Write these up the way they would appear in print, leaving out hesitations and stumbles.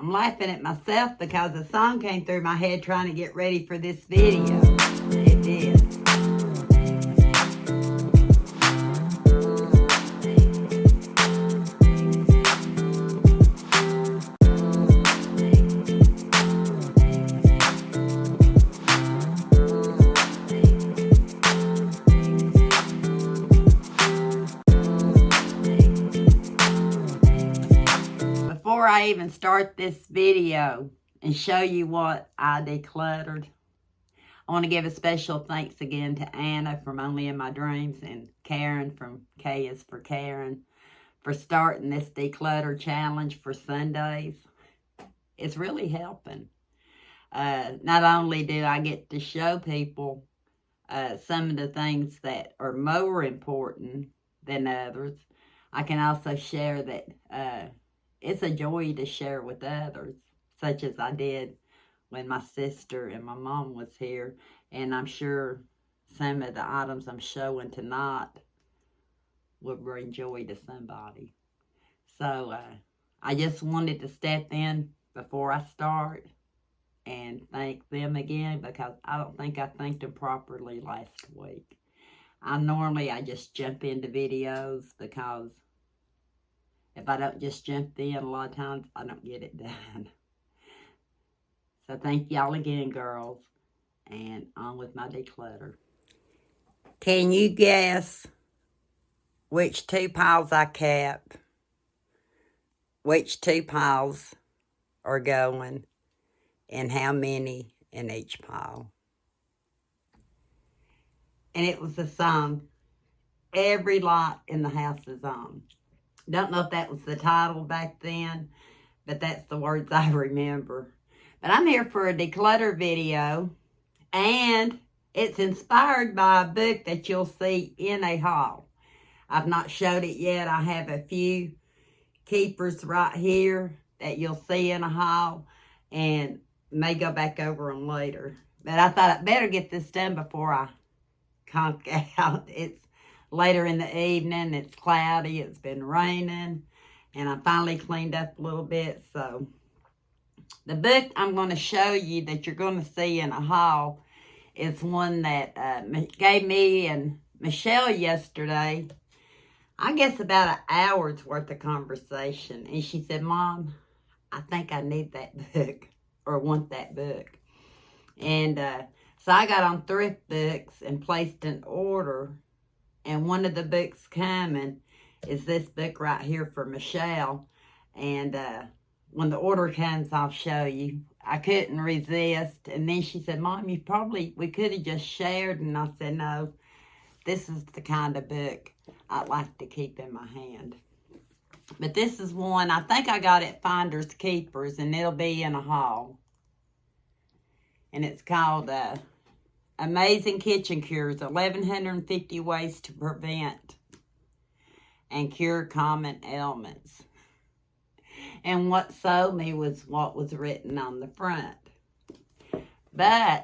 I'm laughing at myself because a song came through my head trying to get ready for this video. It did. Before I even start this video and show you what I decluttered, I want to give a special thanks again to Anna from Only in My Dreams and Karen from K is for Karen for starting this declutter challenge for Sundays. It's really helping. Not only do I get to show people some of the things that are more important than others, I can also share that it's a joy to share with others, such as I did when my sister and my mom was here. And I'm sure some of the items I'm showing tonight will bring joy to somebody. So I just wanted to step in before I start and thank them again, because I don't think I thanked them properly last week. I just jump into videos because if I don't just jump in, a lot of times I don't get it done. So thank y'all again, girls. And on with my declutter. Can you guess which two piles I kept? Which two piles are going? And how many in each pile? And it was the song, Every Light in the House is On. Don't know if that was the title back then, but that's the words I remember. But I'm here for a declutter video, and it's inspired by a book that you'll see in a haul. I've not showed it yet. I have a few keepers right here that you'll see in a haul, and may go back over them later. But I thought I'd better get this done before I conk out. It's later in the evening, it's cloudy, it's been raining, and I finally cleaned up a little bit. So the book I'm going to show you that you're going to see in a haul is one that gave me and Michelle yesterday, I guess about an hour's worth of conversation. And she said, Mom, I think I need that book, or want that book. And so I got on Thrift Books and placed an order. And one of the books coming is this book right here for Michelle. And when the order comes, I'll show you. I couldn't resist. And then she said, Mom, we could have just shared. And I said, no, this is the kind of book I'd like to keep in my hand. But this is one, I think I got at Finders Keepers, and it'll be in a haul. And it's called Amazing Kitchen Cures, 1,150 Ways to Prevent and Cure Common Ailments. And what sold me was what was written on the front. And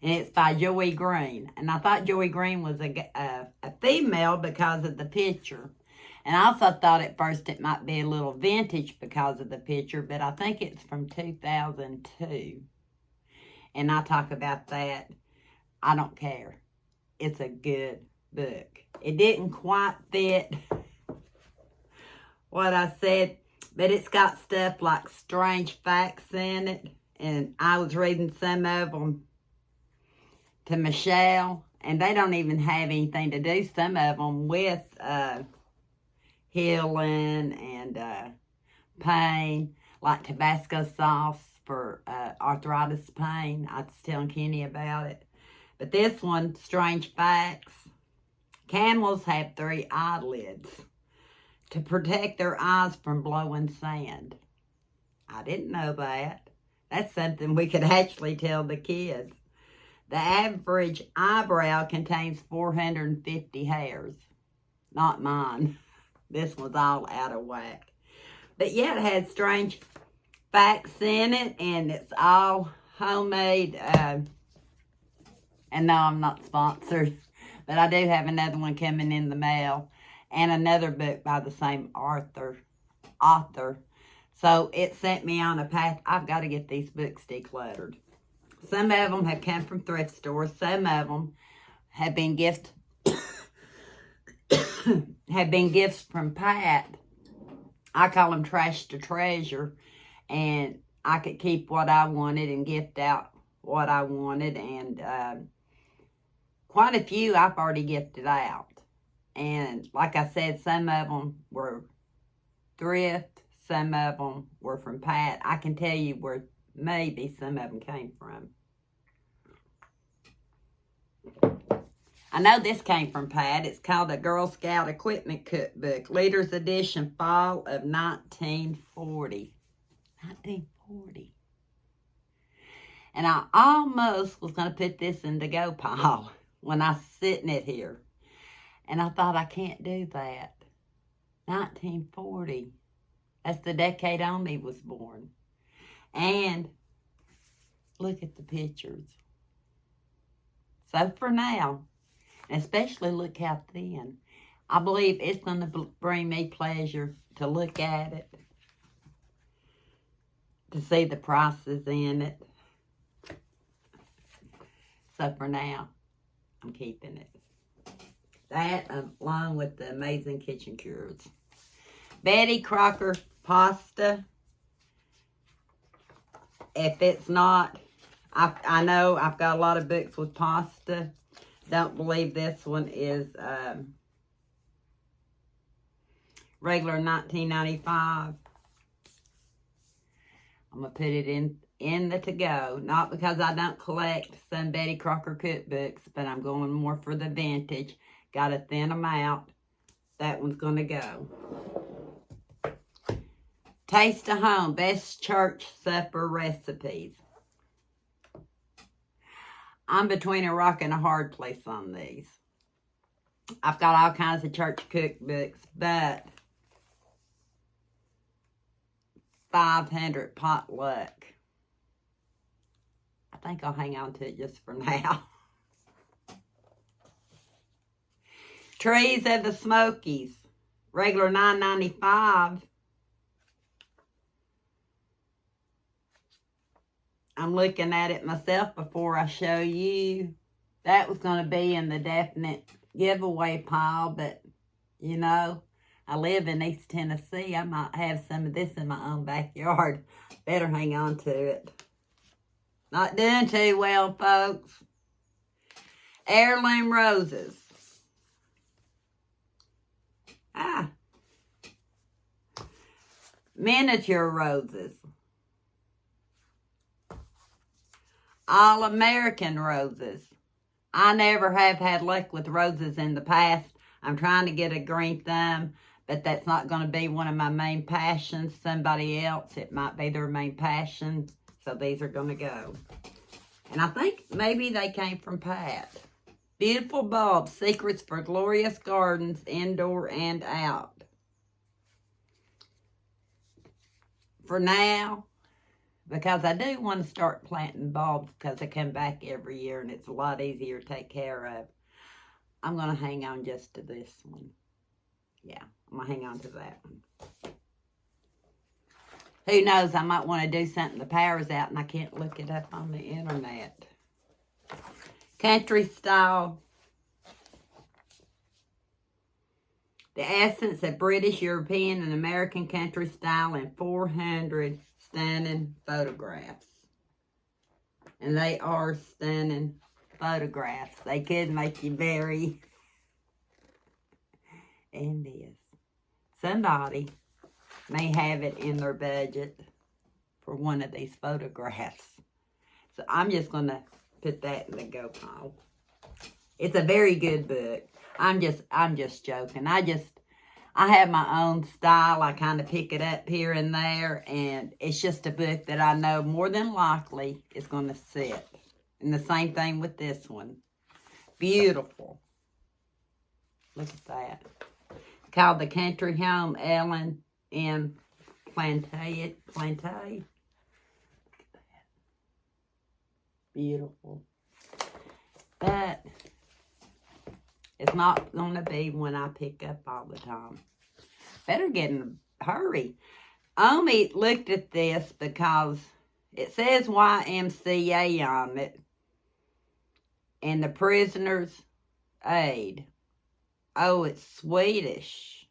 it's by Joey Green. And I thought Joey Green was a female because of the picture. And I also thought at first it might be a little vintage because of the picture, but I think it's from 2002. And I talk about that. I don't care. It's a good book. It didn't quite fit what I said, but it's got stuff like strange facts in it. And I was reading some of them to Michelle, and they don't even have anything to do, some of them, with healing and pain, like Tabasco sauce for arthritis pain. I was telling Kenny about it. But this one, strange facts. Camels have 3 eyelids to protect their eyes from blowing sand. I didn't know that. That's something we could actually tell the kids. The average eyebrow contains 450 hairs. Not mine. This was all out of whack. But yeah, it has strange facts in it, and it's all homemade. And no, I'm not sponsored, but I do have another one coming in the mail, and another book by the same author. So it sent me on a path. I've got to get these books decluttered. Some of them have come from thrift stores. Some of them have been gifts from Pat. I call them trash to treasure. And I could keep what I wanted and gift out what I wanted. And quite a few I've already gifted out. And like I said, some of them were thrift. Some of them were from Pat. I can tell you where maybe some of them came from. I know this came from Pat. It's called the Girl Scout Equipment Cookbook, Leader's Edition, Fall of 1940. 1940. And I almost was going to put this in the go pile when I was sitting it here. And I thought, I can't do that. 1940. That's the decade Omi was born. And look at the pictures. So for now, especially look how thin, I believe it's going to bring me pleasure to look at it, to see the prices in it. So for now, I'm keeping it. That along with the Amazing Kitchen Cures. Betty Crocker pasta. If it's not, I know I've got a lot of books with pasta. Don't believe this one is regular $19.95. I'm going to put it in the to-go. Not because I don't collect some Betty Crocker cookbooks, but I'm going more for the vintage. Got to thin them out. That one's going to go. Taste of Home, Best Church Supper Recipes. I'm between a rock and a hard place on these. I've got all kinds of church cookbooks, but 500 potluck. I think I'll hang on to it just for now. Trees of the Smokies, regular $9.95. I'm looking at it myself before I show you. That was going to be in the definite giveaway pile, but, you know, I live in East Tennessee. I might have some of this in my own backyard. Better hang on to it. Not doing too well, folks. Heirloom Roses. Miniature Roses. All-American Roses. I never have had luck with roses in the past. I'm trying to get a green thumb, but that's not going to be one of my main passions. Somebody else, it might be their main passion. So these are going to go. And I think maybe they came from Pat. Beautiful Bulbs, Secrets for Glorious Gardens, Indoor and Out. For now, because I do want to start planting bulbs because they come back every year and it's a lot easier to take care of. I'm going to hang on just to this one. Yeah, I'm going to hang on to that one. Who knows, I might want to do something. The power's out and I can't look it up on the internet. Country Style. The essence of British, European, and American country style in 400 stunning photographs. And they are stunning photographs. They could make you very envious. Somebody may have it in their budget for one of these photographs. So I'm just going to put that in the go pile. It's a very good book. I'm just joking. I have my own style. I kind of pick it up here and there, and it's just a book that I know more than likely is going to sit. And the same thing with this one. Beautiful. Look at that. It's called The Country Home, Ellen M. Plante. Look at that. Beautiful. But it's not going to be one I pick up all the time. Better get in a hurry. Omi looked at this because it says YMCA on it. And the Prisoner's Aid. Oh, it's Swedish.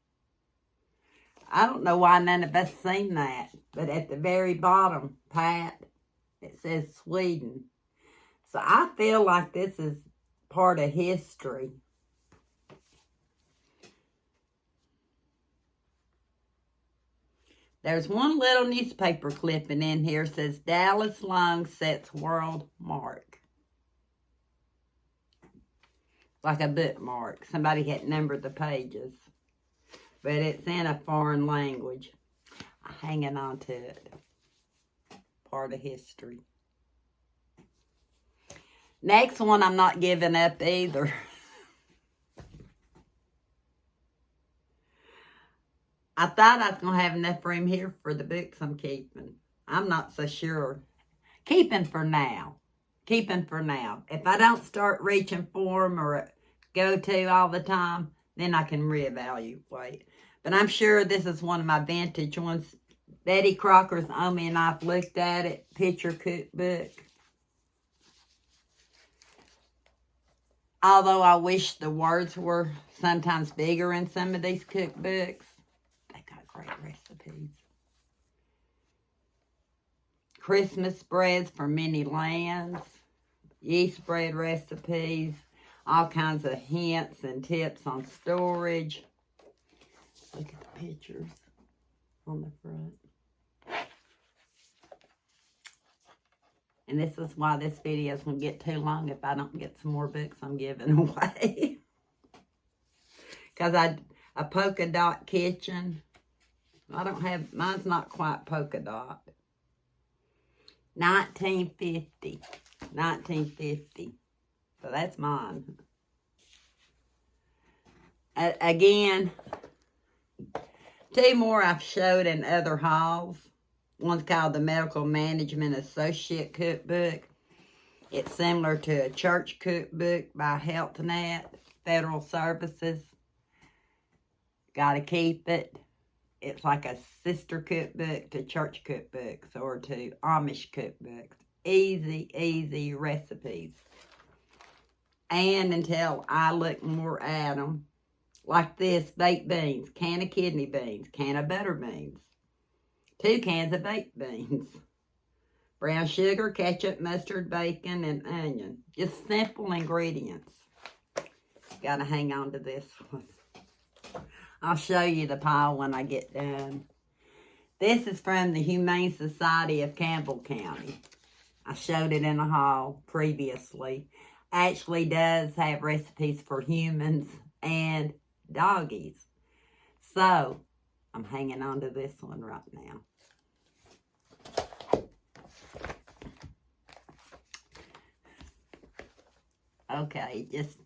I don't know why none of us seen that. But at the very bottom, Pat, it says Sweden. So I feel like this is part of history. There's one little newspaper clipping in here. It says Dallas Long sets world mark. Like a bookmark. Somebody had numbered the pages. But it's in a foreign language. I'm hanging on to it. Part of history. Next one I'm not giving up either. I thought I was going to have enough room here for the books I'm keeping. I'm not so sure. Keeping for now. Keeping for now. If I don't start reaching for them or go to all the time, then I can reevaluate. But I'm sure this is one of my vintage ones. Betty Crocker's Omi and I've looked at it. Picture cookbook. Although I wish the words were sometimes bigger in some of these cookbooks. They got great recipes. Christmas spreads for many lands. Yeast bread recipes. All kinds of hints and tips on storage. Look at the pictures on the front. And this is why this video is going to get too long if I don't get some more books I'm giving away. Because a polka dot kitchen. I don't have, mine's not quite polka dot. 1950. 1950. So that's mine. Again, two more I've showed in other hauls. One's called the Medical Management Associate Cookbook. It's similar to a church cookbook by HealthNet, Federal Services. Gotta keep it. It's like a sister cookbook to church cookbooks or to Amish cookbooks. Easy, easy recipes. And until I look more at them, like this, baked beans, can of kidney beans, can of butter beans, 2 cans of baked beans, brown sugar, ketchup, mustard, bacon, and onion. Just simple ingredients. Gotta hang on to this one. I'll show you the pile when I get done. This is from the Humane Society of Campbell County. I showed it in a haul previously. Actually does have recipes for humans and doggies. So, I'm hanging on to this one right now. Okay, just,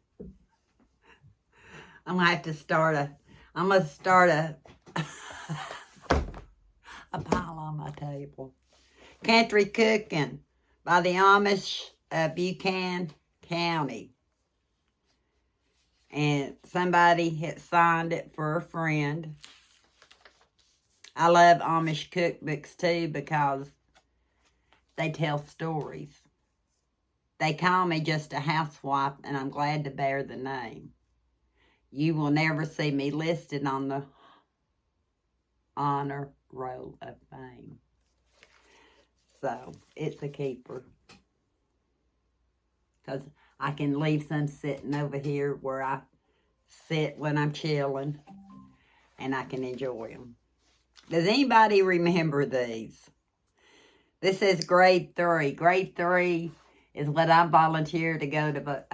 I'm going to have to start a, I'm going to start a pile on my table. Country Cooking by the Amish of Buchanan County. And somebody had signed it for a friend. I love Amish cookbooks too because they tell stories. They call me just a housewife, and I'm glad to bear the name. You will never see me listed on the honor roll of fame. So, it's a keeper. Because I can leave some sitting over here where I sit when I'm chilling, and I can enjoy them. Does anybody remember these? This says grade 3. Grade 3 is what I volunteered to go to,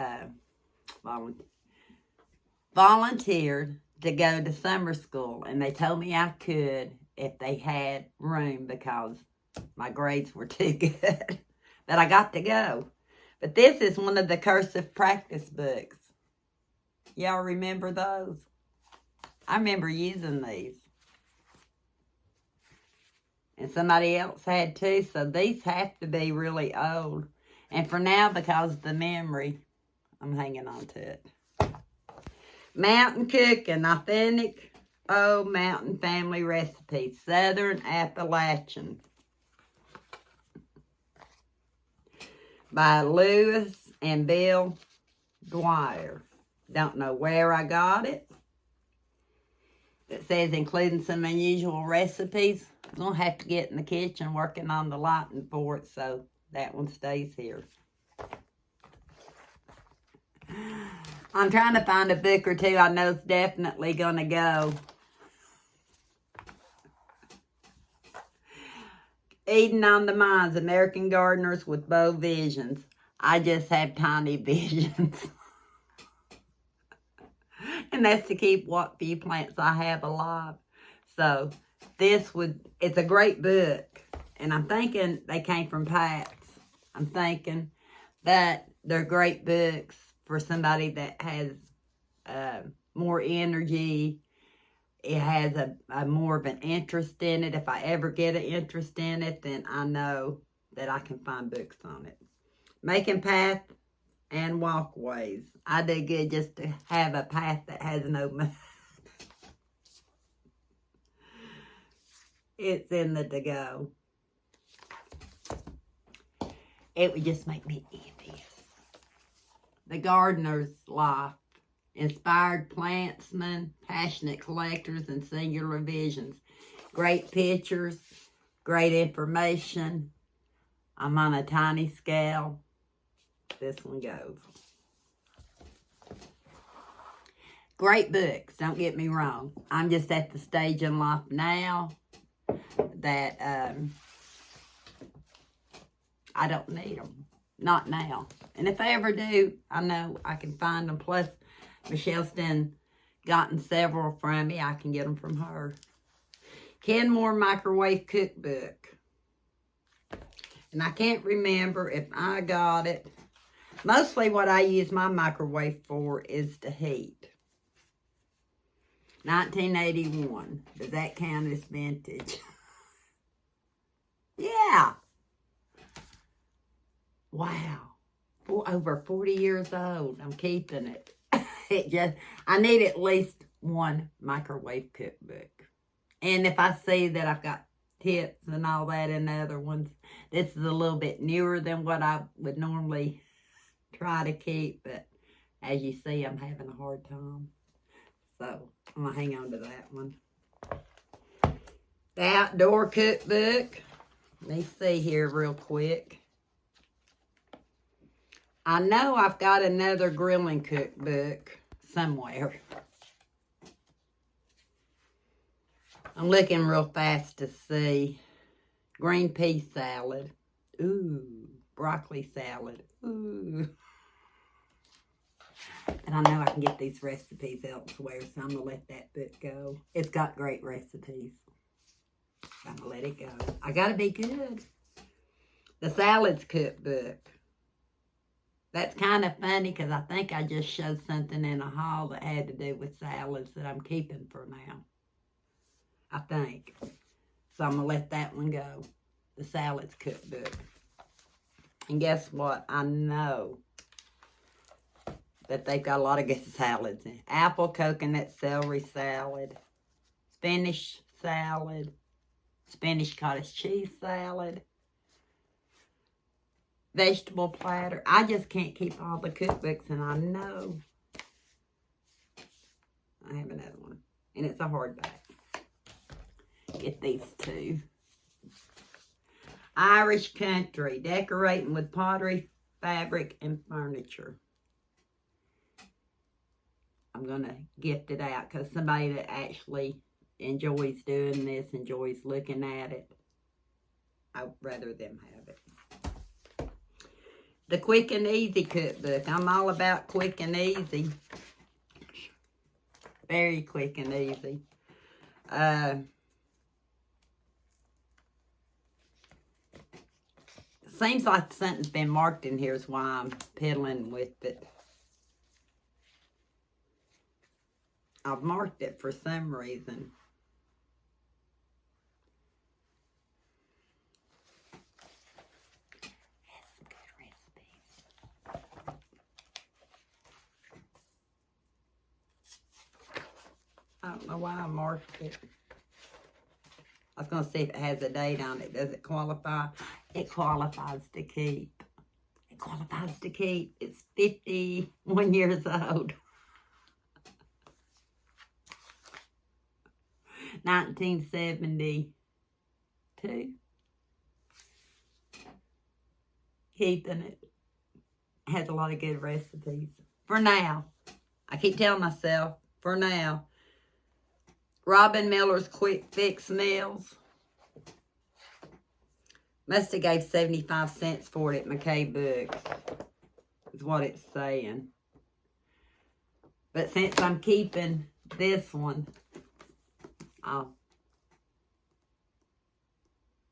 volunteered to go to summer school. And they told me I could if they had room because my grades were too good. But I got to go. But this is one of the cursive practice books. Y'all remember those? I remember using these. And somebody else had too, so these have to be really old. And for now, because of the memory, I'm hanging on to it. Mountain Cooking, Authentic Old Mountain Family Recipes, Southern Appalachian, by Lewis and Bill Dwyer. Don't know where I got it. It says including some unusual recipes. I'm going to have to get in the kitchen working on the lighting for it, so that one stays here. I'm trying to find a book or two I know is definitely going to go. Eden on the Minds, American Gardeners with Bold Visions. I just have tiny visions. And that's to keep what few plants I have alive. So it's a great book. And I'm thinking they came from Pat's. I'm thinking that they're great books for somebody that has more energy. It has a more of an interest in it. If I ever get an interest in it, then I know that I can find books on it. Making Path and Walkways. I do good just to have a path that has no mud. It's in the to-go. It would just make me envious. The Gardener's Life. Inspired plantsmen, passionate collectors, and singular visions. Great pictures, great information. I'm on a tiny scale. This one goes. Great books, don't get me wrong. I'm just at the stage in life now that I don't need them. Not now. And if I ever do, I know I can find them. Plus, Michelle's gotten several from me. I can get them from her. Kenmore Microwave Cookbook. And I can't remember if I got it. Mostly what I use my microwave for is to heat. 1981. Does that count as vintage? Yeah. Wow. Over 40 years old. I'm keeping it. I need at least one microwave cookbook. And if I see that I've got tips and all that in the other ones, this is a little bit newer than what I would normally try to keep. But as you see, I'm having a hard time. So I'm going to hang on to that one. The Outdoor Cookbook. Let me see here real quick. I know I've got another grilling cookbook somewhere. I'm looking real fast to see. Green pea salad. Ooh, broccoli salad. Ooh. And I know I can get these recipes elsewhere, so I'm going to let that book go. It's got great recipes. I'm going to let it go. I got to be good. The Salads Cookbook. That's kind of funny because I think I just showed something in a haul that had to do with salads that I'm keeping for now. I think. So I'm going to let that one go. The Salads Cookbook. And guess what? I know that they've got a lot of good salads in. Apple, coconut, celery salad. Spinach salad. Spinach cottage cheese salad. Vegetable platter. I just can't keep all the cookbooks, and I know I have another one. And it's a hardback. Get these two. Irish Country. Decorating with pottery, fabric, and furniture. I'm going to gift it out because somebody that actually enjoys doing this, enjoys looking at it, I'd rather them have it. The Quick and Easy Cookbook. I'm all about quick and easy. Very quick and easy. Seems like something's been marked in here is why I'm piddling with it. I've marked it for some reason. Oh, don't know why I marked it. I was going to see if it has a date on it. Does it qualify? It qualifies to keep. It qualifies to keep. It's 51 years old. 1972. Keeping it. Has a lot of good recipes. For now. I keep telling myself, for now. Robin Miller's Quick Fix Meals. Must have gave 75 cents for it at McKay Books. Is what it's saying. But since I'm keeping this one,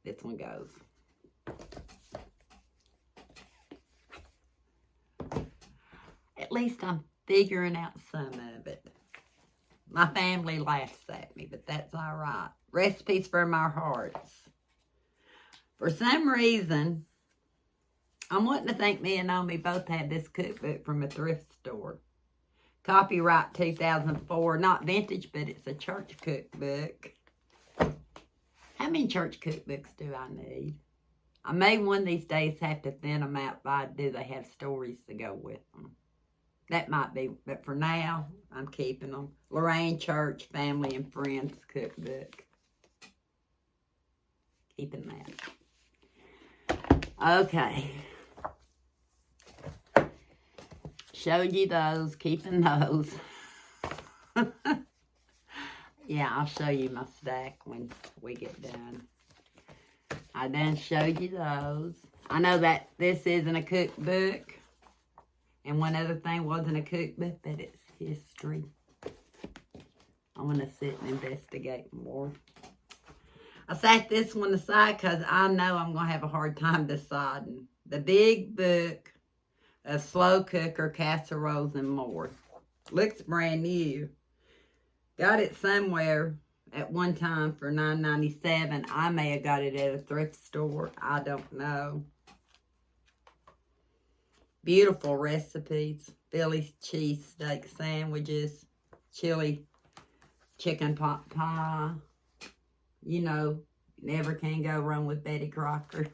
this one goes. At least I'm figuring out some of it. My family laughs at me, but that's all right. Recipes from our hearts. For some reason, I'm wanting to think me and Naomi both had this cookbook from a thrift store. Copyright 2004. Not vintage, but it's a church cookbook. How many church cookbooks do I need? I may one these days have to thin them out, but do they have stories to go with them? That might be, but for now, I'm keeping them. Lorraine Church Family and Friends Cookbook. Keeping that. Okay. Showed you those, keeping those. Yeah, I'll show you my stack when we get done. I done showed you those. I know that this isn't a cookbook. And one other thing wasn't a cookbook, but it's history. I want to sit and investigate more. I sat this one aside because I know I'm going to have a hard time deciding. The Big Book of Slow Cooker, Casseroles, and More. Looks brand new. Got it somewhere at one time for $9.97. I may have got it at a thrift store. I don't know. Beautiful recipes. Philly cheesesteak sandwiches. Chili chicken pot pie. You know, never can go wrong with Betty Crocker.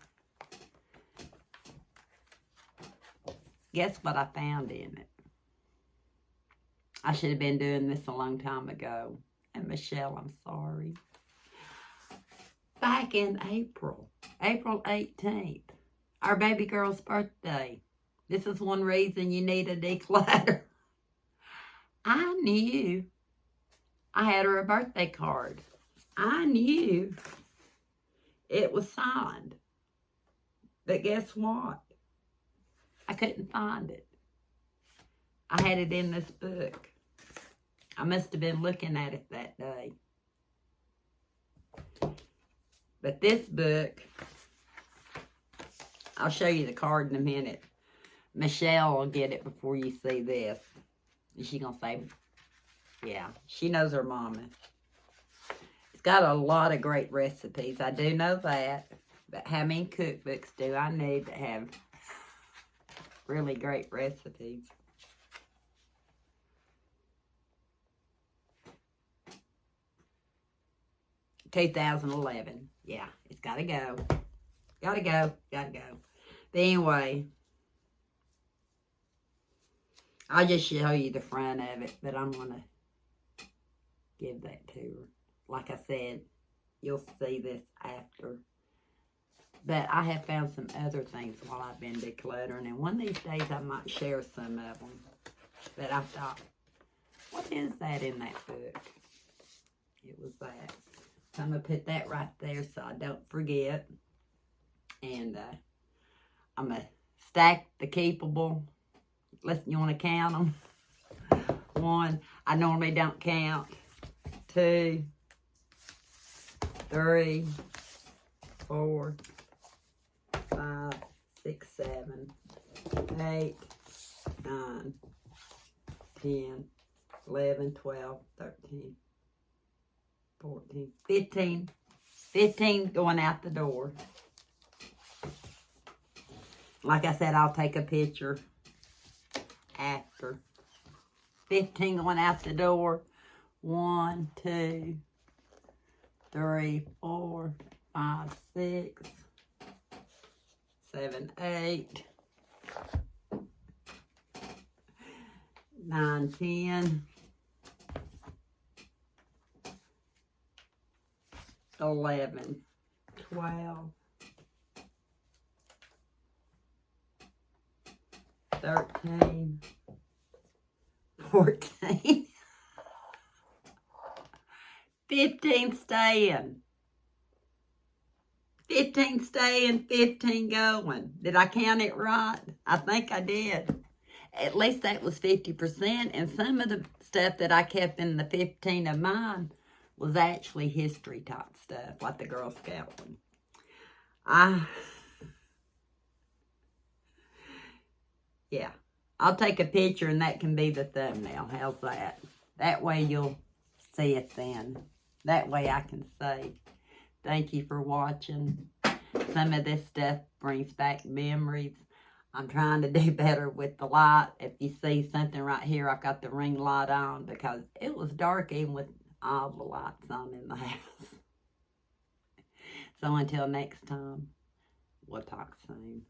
Guess what I found in it? I should have been doing this a long time ago. And Michelle, I'm sorry. Back in April 18th, our baby girl's birthday. This is one reason you need a declutter. I knew I had her a birthday card. I knew it was signed. But guess what? I couldn't find it. I had it in this book. I must have been looking at it that day. But this book, I'll show you the card in a minute. Michelle will get it before you see this. And she's going to say, yeah, she knows her mama. It's got a lot of great recipes. I do know that. But how many cookbooks do I need that have really great recipes? $2011. Yeah, it's got to go. Got to go. Got to go. But anyway, I'll just show you the front of it, but I'm going to give that to her. Like I said, you'll see this after. But I have found some other things while I've been decluttering, and one of these days I might share some of them. But I thought, what is that in that book? It was that. So I'm going to put that right there so I don't forget. And I'm going to stack the keepable. Listen, you want to count them? 1, I normally don't count. 2, 3, 4, 5, 6, 7, 8, 9, 10, 11, 12, 13, 14, 15. 15 going out the door. Like I said, I'll take a picture after. 15 going out the door. 1, 2, 3, 4, 5, 6, 7, 8, 9, 10, 11, 12, 13, 14, 15 staying. 15 staying, 15 going. Did I count it right? I think I did. At least that was 50%. And some of the stuff that I kept in the 15 of mine was actually history type stuff, like the Girl Scout one. Yeah. I'll take a picture and that can be the thumbnail. How's that? That way you'll see it then. That way I can say, thank you for watching. Some of this stuff brings back memories. I'm trying to do better with the light. If you see something right here, I've got the ring light on because it was dark even with all the lights on in the house. So until next time, we'll talk soon.